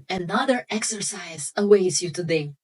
Another exercise awaits you today,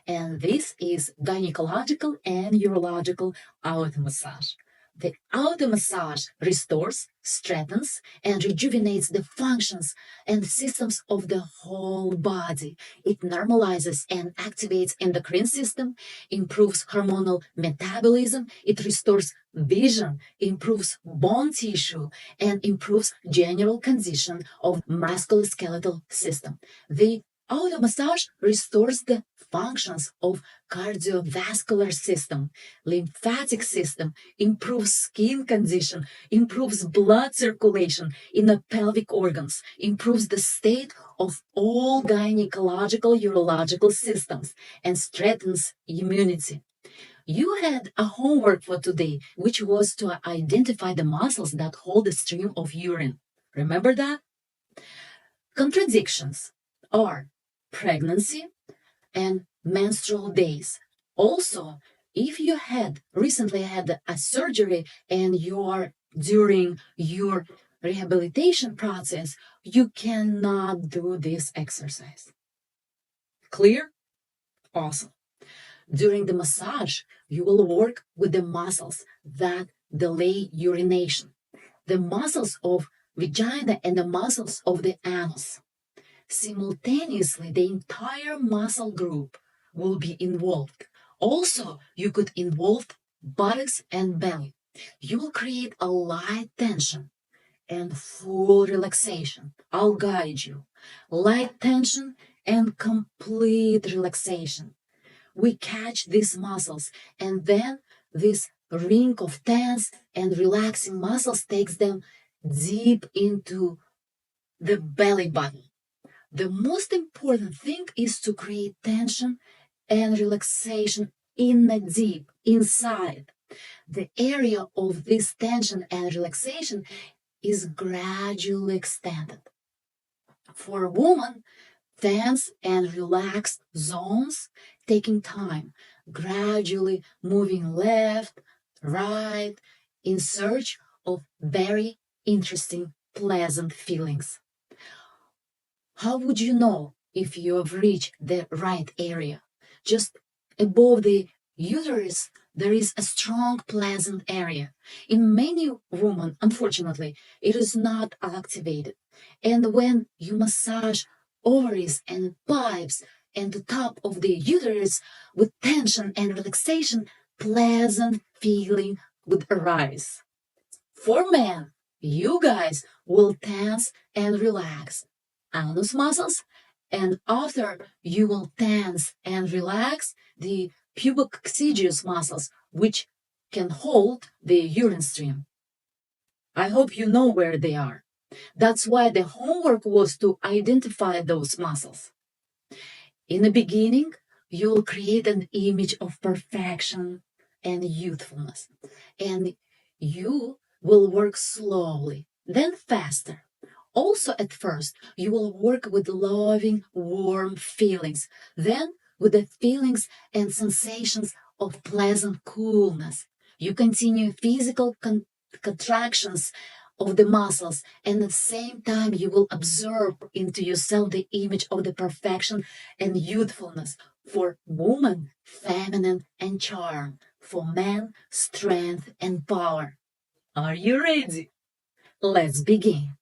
and this is gynecological and urological automassage. The automassage restores, strengthens, and rejuvenates the functions and systems of the whole body. It normalizes and activates endocrine system, improves hormonal metabolism, it restores vision, improves bone tissue, and improves general condition of musculoskeletal system. The automassage restores the functions of cardiovascular system, lymphatic system, improves skin condition, improves blood circulation in the pelvic organs, improves the state of all gynecological urological systems, and strengthens immunity. You had a homework for today, which was to identify the muscles that hold the stream of urine. Remember that? Contradictions are pregnancy and menstrual days. Also, if you had recently had a surgery and you are during your rehabilitation process, you cannot do this exercise. Clear? Awesome. During the massage, you will work with the muscles that delay urination, the muscles of vagina and the muscles of the anus. Simultaneously, the entire muscle group will be involved. Also, you could involve buttocks and belly. You will create a light tension and full relaxation. I'll guide you. Light tension and complete relaxation. We catch these muscles, and then this ring of tense and relaxing muscles takes them deep into the belly button. The most important thing is to create tension and relaxation in the deep, inside. The area of this tension and relaxation is gradually extended. For a woman, tense and relaxed zones taking time, gradually moving left, right, in search of very interesting, pleasant feelings. How would you know if you have reached the right area? Just above the uterus, there is a strong, pleasant area. In many women, unfortunately, it is not activated. And when you massage ovaries and pipes and the top of the uterus with tension and relaxation, pleasant feeling would arise. For men, you guys will tense and relax anus muscles, and after you will tense and relax the pubococcygeus muscles, which can hold the urine stream. I hope you know where they are. That's why the homework was to identify those muscles. In the beginning, you'll create an image of perfection and youthfulness, and you will work slowly, then faster. Also, at first, you will work with loving, warm feelings, then with the feelings and sensations of pleasant coolness. You continue physical contractions of the muscles, and at the same time, you will absorb into yourself the image of the perfection and youthfulness. For woman, feminine and charm. For man, strength and power. Are you ready? Let's begin.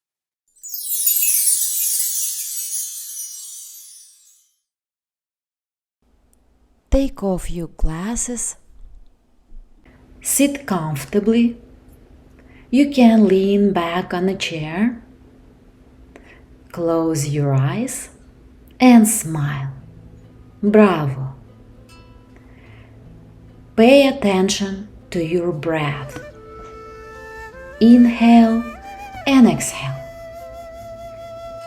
Take off your glasses. Sit comfortably. You can lean back on a chair. Close your eyes and smile. Bravo. Pay attention to your breath. Inhale and exhale.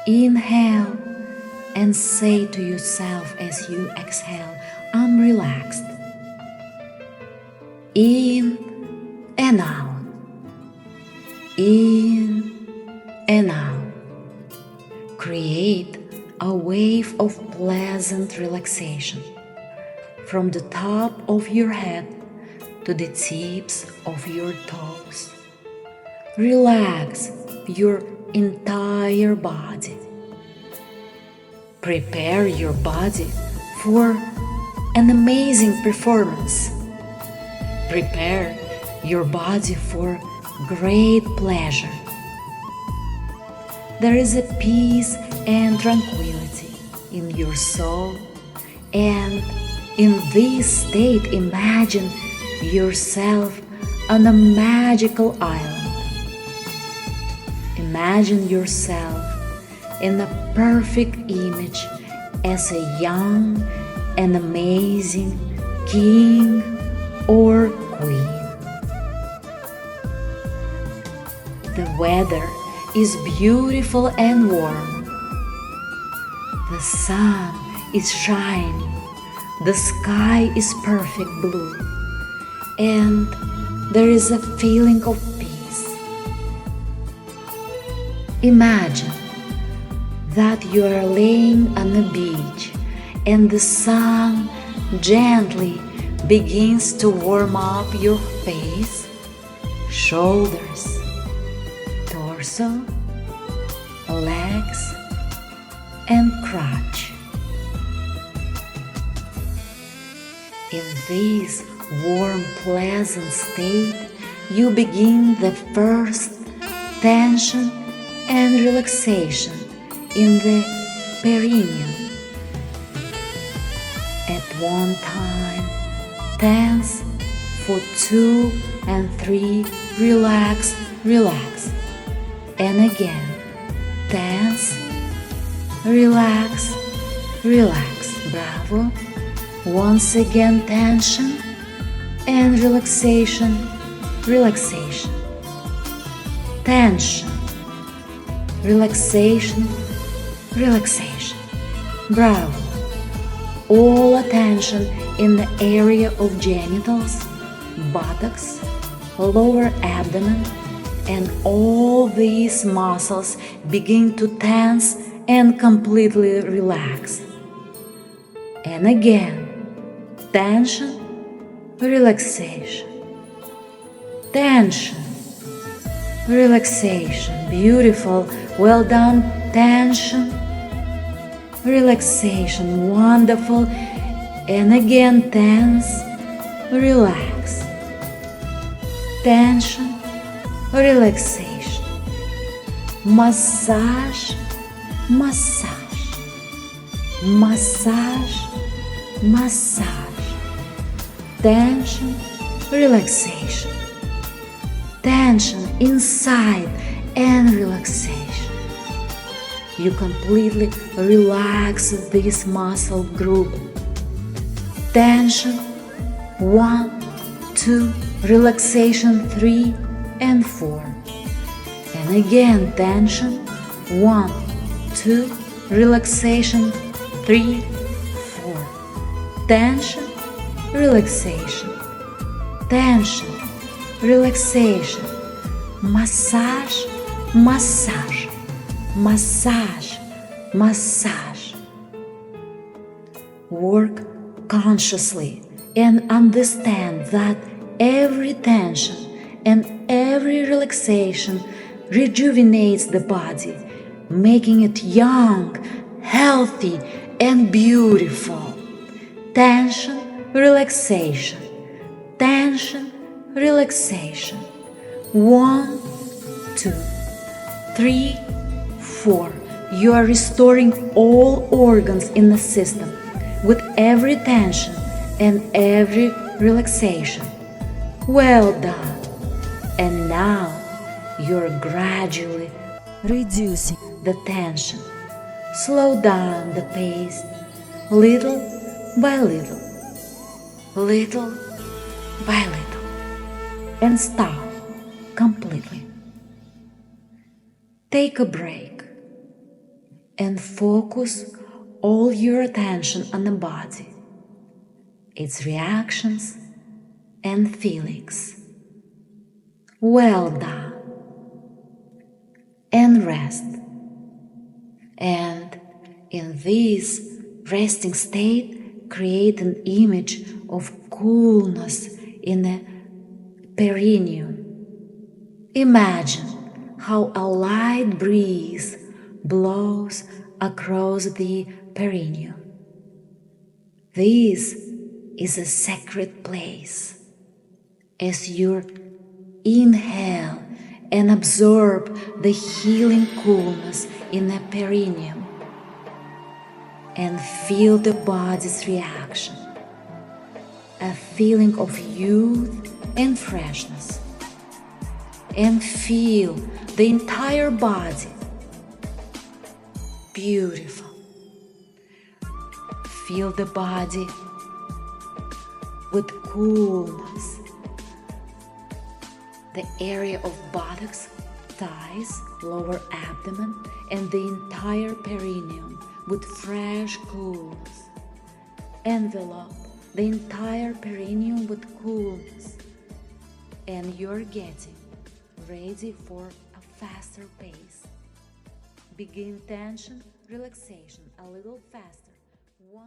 Inhale and say to yourself as you exhale, I'm relaxed. In and out. In and out. Create a wave of pleasant relaxation from the top of your head to the tips of your toes. Relax your entire body. Prepare your body for an amazing performance. Prepare your body for great pleasure. There is a peace and tranquility in your soul, and in this state imagine yourself on a magical island. Imagine yourself in a perfect image as a young and amazing king or queen. The weather is beautiful and warm. The sun is shining. The sky is perfect blue. And there is a feeling of peace. Imagine that you are laying on a beach and the sun gently begins to warm up your face, shoulders, torso, legs, and crotch. In this warm, pleasant state, you begin the first tension and relaxation in the perineum. At one time, tense, for 2 and 3, relax, relax. And again, tense, relax, relax. Bravo. Once again, tension and relaxation, relaxation. Tension, relaxation, relaxation. Bravo. All attention in the area of genitals, buttocks, lower abdomen, and all these muscles begin to tense and completely relax. And again, tension, relaxation, tension, relaxation. Beautiful, well done. Tension, relaxation, wonderful. And again, tense, relax, tension, relaxation. Massage, massage, massage, massage. Tension, relaxation. Tension inside and relaxation. You completely relax this muscle group. Tension, 1, 2, relaxation 3 and 4. And again, tension, 1, 2, relaxation 3, 4. Tension, relaxation, tension, relaxation. Massage, massage, massage, massage. Work consciously and understand that every tension and every relaxation rejuvenates the body, making it young, healthy, and beautiful. Tension, relaxation, tension, relaxation. 1, 2, 3, 4. You are restoring all organs in the system with every tension and every relaxation. Well done. And now you're gradually reducing the tension. Slow down the pace, little by little, little by little, and stop completely. Take a break and focus all your attention on the body, its reactions and feelings. Well done. And rest. And in this resting state, create an image of coolness in the perineum. Imagine how a light breeze blows across the perineum. This is a sacred place. As you inhale and absorb the healing coolness in the perineum, and feel the body's reaction, a feeling of youth and freshness, and feel the entire body. Beautiful. Feel the body with coolness. The area of buttocks, thighs, lower abdomen, and the entire perineum with fresh coolness. Envelope the entire perineum with coolness. And you're getting ready for a faster pace. Begin tension, relaxation a little faster. 1,